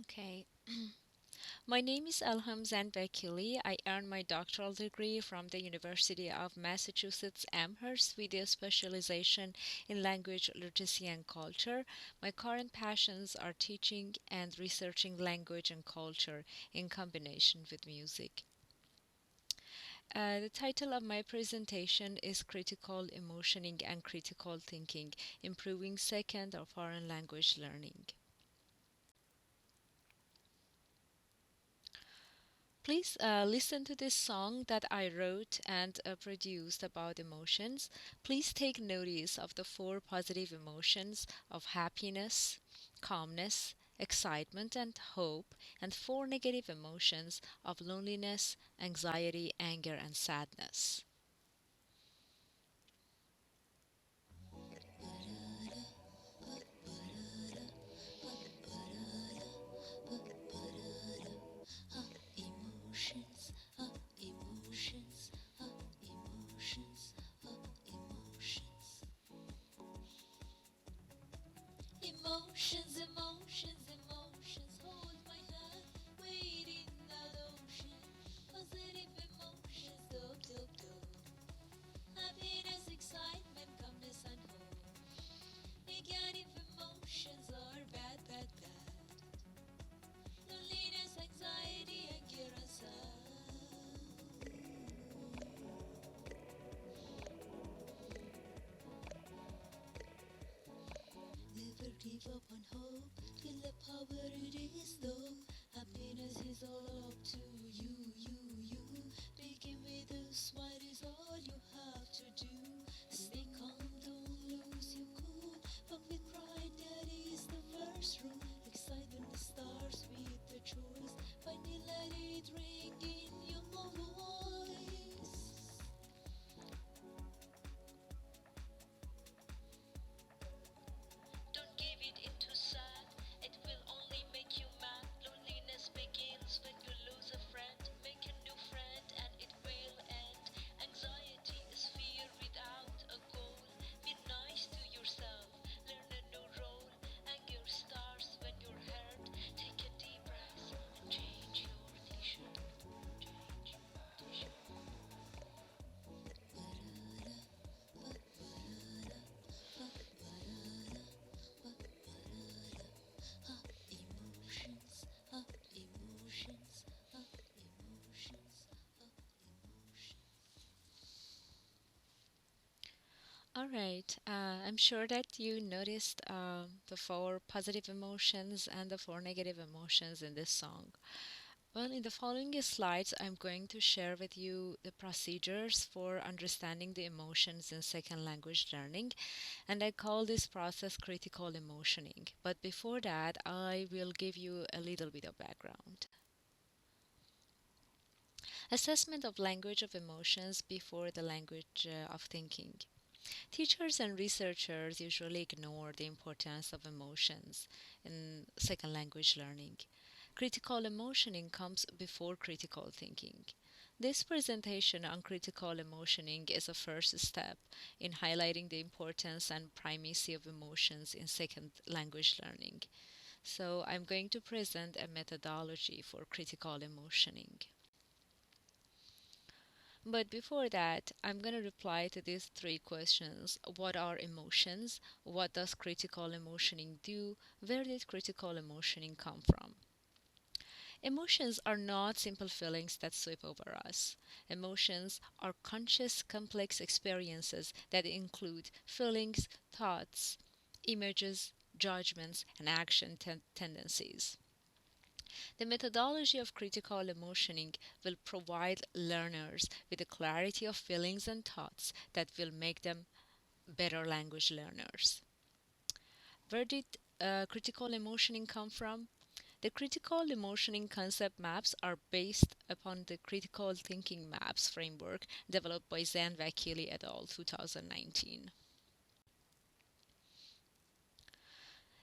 Okay. My name is Elham Zanbekili. I earned my doctoral degree from the University of Massachusetts Amherst with a specialization in language literacy and culture. My current passions are teaching and researching language and culture in combination with music. The title of my presentation is Critical Emotioning and Critical Thinking, Improving Second or Foreign Language Learning. Please listen to this song that I wrote and produced about emotions. Please take notice of the four positive emotions of happiness, calmness, excitement, and hope, and four negative emotions of loneliness, anxiety, anger, and sadness. Emotions, emotions, emotions, emotions. Emotions, emotions, emotions. Hold my hand, wade in that ocean. Positive emotions, dope, dope, dope. Happiness, excitement, calmness, and hope. Negative emotions are bad, bad, bad. Loneliness, anxiety, anger, and sad. Never give up on hope till the power it is low. Happiness is all up to you. Begin with a smile is all you have to do. Stay calm, don't lose your cool. But with pride, that is the first rule. Excitement starts with the choice. Finally, let it ring in your voice. Don't give it into sad, it will only make you mad. Loneliness begins when you lose a friend. Make a new friend and it will end. Anxiety is fear without a goal. Be nice to yourself, learn a new role. Anger starts when you're hurt. Take a deep breath and change your t-shirt. Change your t-shirt. Emotions, emotions, emotions, emotions. All right. I'm sure that you noticed the four positive emotions and the four negative emotions in this song. Well, in the following slides, I'm going to share with you the procedures for understanding the emotions in second language learning, and I call this process critical emotioning. But before that, I will give you a little bit of background. Assessment of language of emotions before the language of thinking. Teachers and researchers usually ignore the importance of emotions in second language learning. Critical emotioning comes before critical thinking. This presentation on critical emotioning is a first step in highlighting the importance and primacy of emotions in second language learning. So, I'm going to present a methodology for critical emotioning. But before that, I'm going to reply to these three questions. What are emotions? What does critical emotioning do? Where did critical emotioning come from? Emotions are not simple feelings that sweep over us. Emotions are conscious, complex experiences that include feelings, thoughts, images, judgments, and action tendencies. The methodology of critical emotioning will provide learners with a clarity of feelings and thoughts that will make them better language learners. Where did critical emotioning come from? The critical emotioning concept maps are based upon the critical thinking maps framework developed by Zan Vakili et al. 2019.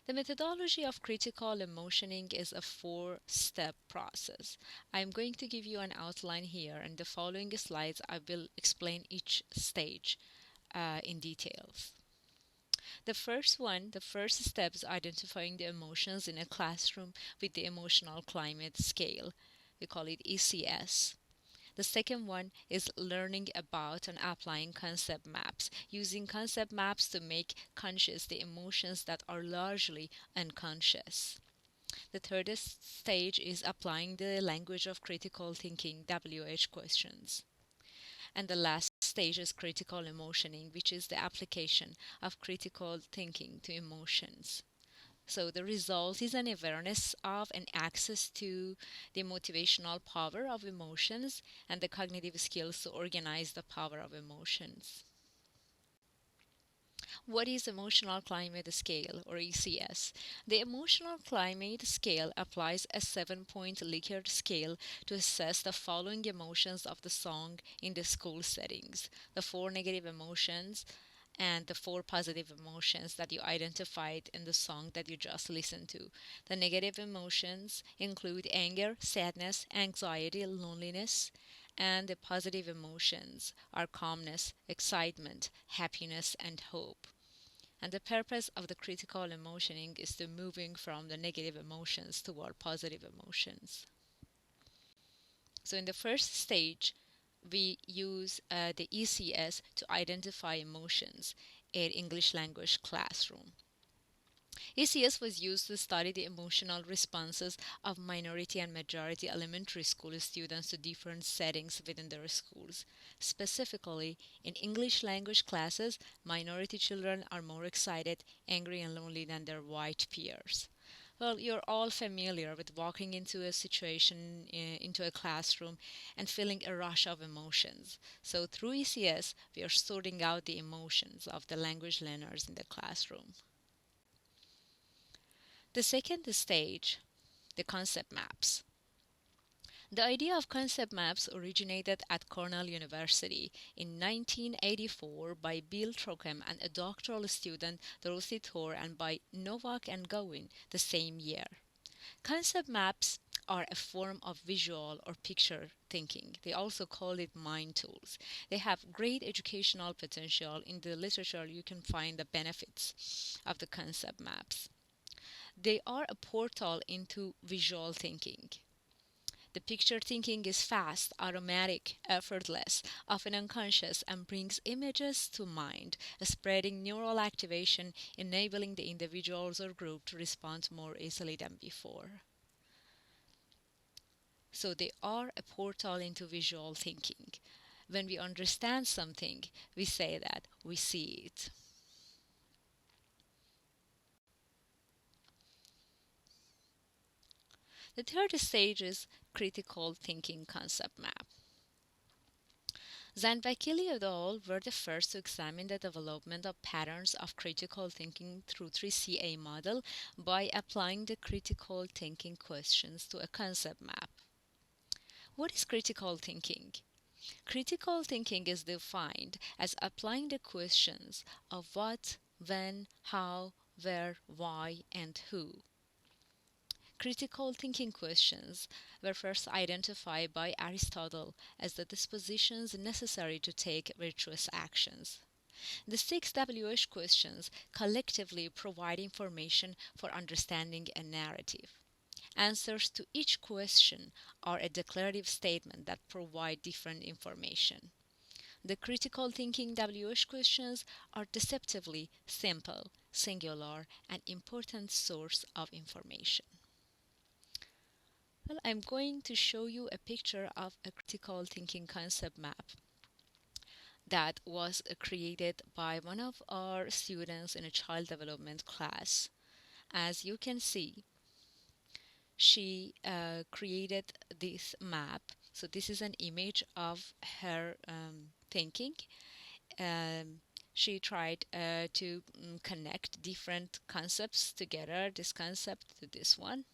The methodology of critical emotioning is a four-step process. I'm going to give you an outline here, and the following slides I will explain each stage in details. The first step is identifying the emotions in a classroom with the emotional climate scale. We call it ECS. The second one is learning about and applying concept maps, using concept maps to make conscious the emotions that are largely unconscious. The third stage is applying the language of critical thinking, WH questions. And the last stage is critical emotioning, which is the application of critical thinking to emotions. So the result is an awareness of and access to the motivational power of emotions and the cognitive skills to organize the power of emotions. What is emotional climate scale or ECS? The emotional climate scale applies a 7-point Likert scale to assess the following emotions of the song in the school settings. The four negative emotions and the four positive emotions that you identified in the song that you just listened to. The negative emotions include anger, sadness, anxiety, loneliness, and the positive emotions are calmness, excitement, happiness, and hope. And the purpose of the critical emotioning is to moving from the negative emotions toward positive emotions. So in the first stage, we use the ECS to identify emotions in English language classroom. ECS was used to study the emotional responses of minority and majority elementary school students to different settings within their schools. Specifically, in English language classes, minority children are more excited, angry, and lonely than their white peers. Well, you're all familiar with walking into a situation, into a classroom, and feeling a rush of emotions. So, through ECS, we are sorting out the emotions of the language learners in the classroom. The second stage, the concept maps. The idea of concept maps originated at Cornell University in 1984 by Bill Trochem and a doctoral student, Dorothy Thor, and by Novak and Gowin the same year. Concept maps are a form of visual or picture thinking. They also call it mind tools. They have great educational potential. In the literature, you can find the benefits of the concept maps. They are a portal into visual thinking. The picture thinking is fast, automatic, effortless, often unconscious, and brings images to mind, spreading neural activation, enabling the individuals or group to respond more easily than before. So they are a portal into visual thinking. When we understand something, we say that we see it. The third stage is critical thinking concept map. Zanvakili et al. Were the first to examine the development of patterns of critical thinking through 3CA model by applying the critical thinking questions to a concept map. What is critical thinking? Critical thinking is defined as applying the questions of what, when, how, where, why, and who. Critical thinking questions were first identified by Aristotle as the dispositions necessary to take virtuous actions. The six WH questions collectively provide information for understanding a narrative. Answers to each question are a declarative statement that provide different information. The critical thinking WH questions are deceptively simple, singular, and important source of information. Well, I'm going to show you a picture of a critical thinking concept map that was created by one of our students in a child development class. As you can see, she created this map. So this is an image of her thinking. Um, she tried to connect different concepts together, this concept to this one.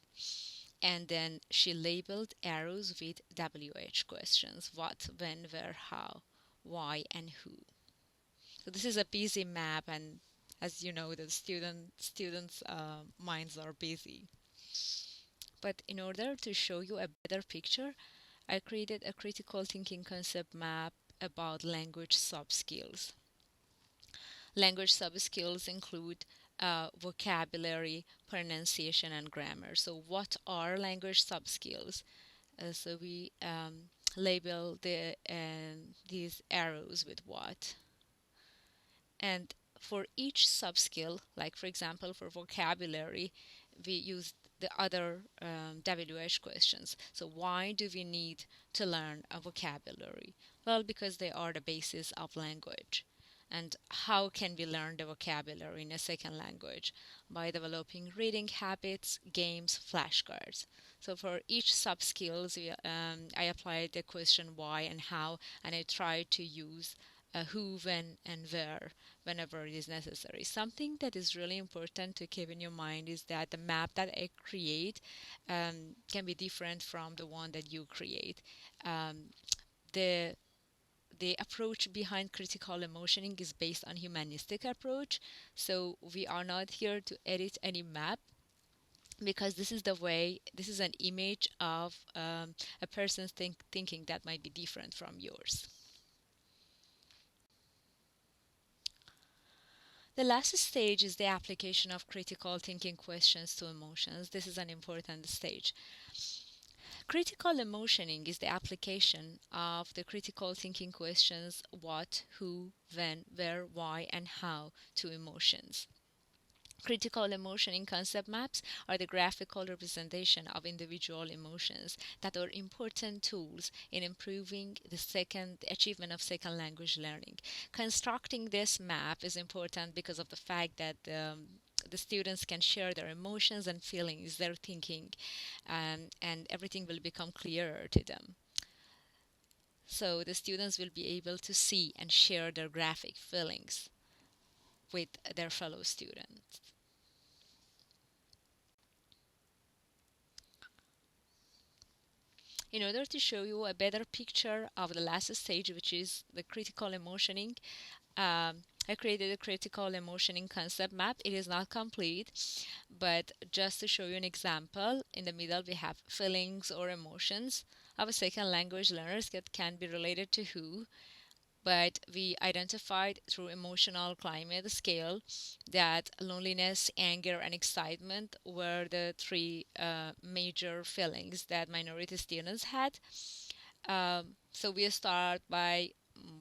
And then she labeled arrows with WH questions: what, when, where, how, why, and who. So this is a busy map, and as you know, the students' minds are busy. But in order to show you a better picture, I created a critical thinking concept map about language sub skills. Language subskills include vocabulary, pronunciation, and grammar. So, what are language subskills? So we label these arrows with what. And for each subskill, like for example for vocabulary, we use the other WH questions. So why do we need to learn a vocabulary? Well, because they are the basis of language. And how can we learn the vocabulary in a second language? By developing reading habits, games, flashcards. So for each subskills, I applied the question why and how, and I tried to use who, when, and where whenever it is necessary. Something that is really important to keep in your mind is that the map that I create can be different from the one that you create. Um, the the approach behind critical emotioning is based on humanistic approach, so we are not here to edit any map, because this is an image of a person's thinking that might be different from yours. The last stage is the application of critical thinking questions to emotions. This is an important stage. Critical emotioning is the application of the critical thinking questions what, who, when, where, why, and how to emotions. Critical emotioning concept maps are the graphical representation of individual emotions that are important tools in improving the achievement of second language learning. Constructing this map is important because of the fact that the students can share their emotions and feelings, their thinking, and everything will become clearer to them. So the students will be able to see and share their graphic feelings with their fellow students. In order to show you a better picture of the last stage, which is the critical emotioning, I created a critical emotioning concept map. It is not complete, but just to show you an example, in the middle we have feelings or emotions of a second language learners that can be related to who, but we identified through emotional climate scale that loneliness, anger, and excitement were the three major feelings that minority students had. So we start by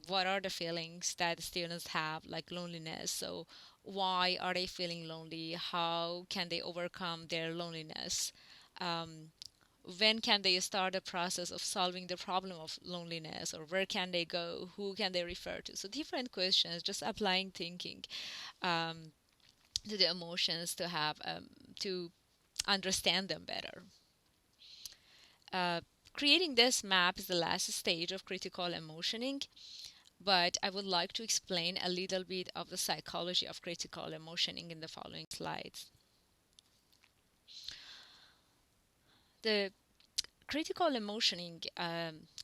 what are the feelings that the students have, like loneliness. So why are they feeling lonely? How can they overcome their loneliness? Um, when can they start the process of solving the problem of loneliness, or where can they go, who can they refer to? So different questions, just applying thinking um, to the emotions to have to understand them better. uh, Creating this map is the last stage of critical emotioning, but I would like to explain a little bit of the psychology of critical emotioning in the following slides. The critical emotioning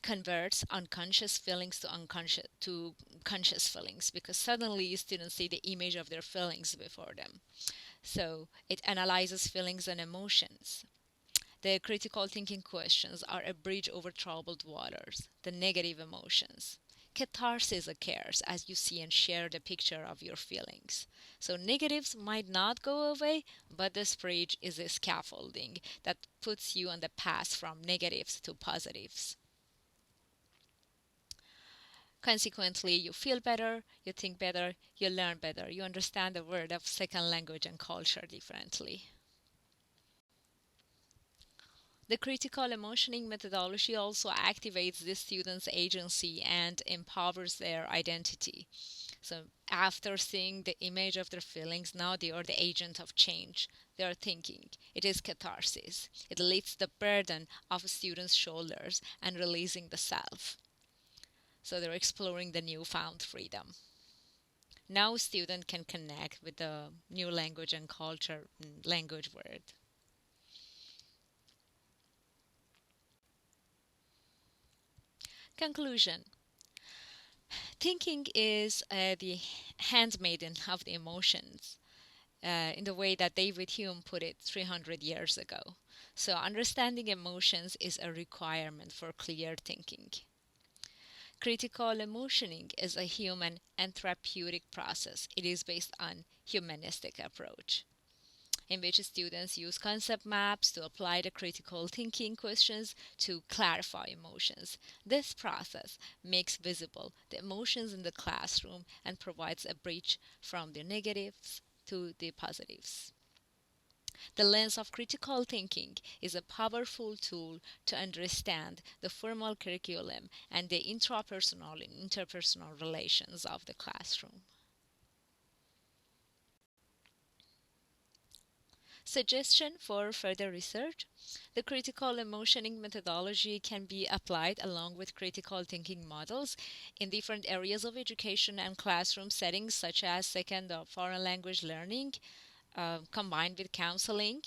converts unconscious feelings to conscious feelings, because suddenly students see the image of their feelings before them. So it analyzes feelings and emotions. The critical thinking questions are a bridge over troubled waters, the negative emotions. Catharsis occurs as you see and share the picture of your feelings. So negatives might not go away, but this bridge is a scaffolding that puts you on the path from negatives to positives. Consequently, you feel better, you think better, you learn better, you understand the word of second language and culture differently. The critical emotioning methodology also activates the student's agency and empowers their identity. So, after seeing the image of their feelings, now they are the agent of change. They are thinking. It is catharsis. It lifts the burden off a student's shoulders and releasing the self. So, they're exploring the newfound freedom. Now, a student can connect with the new language and culture, language word. Conclusion. Thinking is the handmaiden of the emotions, in the way that David Hume put it 300 years ago. So, understanding emotions is a requirement for clear thinking. Critical emotioning is a human and therapeutic process. It is based on humanistic approach in which students use concept maps to apply the critical thinking questions to clarify emotions. This process makes visible the emotions in the classroom and provides a bridge from the negatives to the positives. The lens of critical thinking is a powerful tool to understand the formal curriculum and the intrapersonal and interpersonal relations of the classroom. Suggestion for further research: the critical emotioning methodology can be applied along with critical thinking models in different areas of education and classroom settings, such as second or foreign language learning, combined with counseling,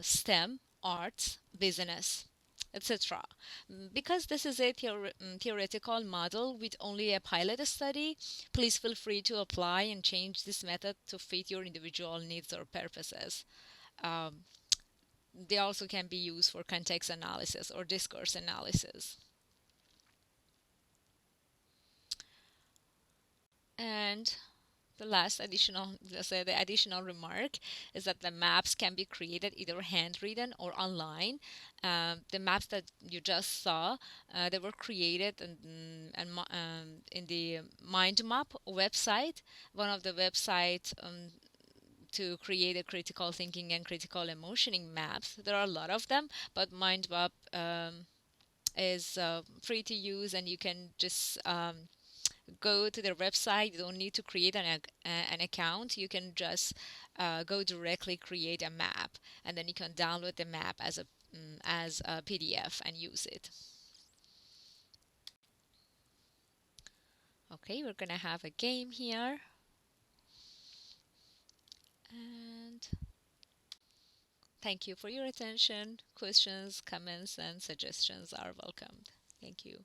STEM, arts, business, etc. Because this is a theoretical model with only a pilot study, please feel free to apply and change this method to fit your individual needs or purposes. Um, they also can be used for context analysis or discourse analysis. And the additional remark is that the maps can be created either handwritten or online. The maps that you just saw, they were created in the MindMap website, one of the websites to create a critical thinking and critical emotioning maps. There are a lot of them, but MindMap is free to use, and you can just go to their website. You don't need to create an account. You can just go directly create a map, and then you can download the map as a PDF and use it. Okay, we're gonna have a game here, and thank you for your attention. Questions, comments, and suggestions are welcomed. Thank you.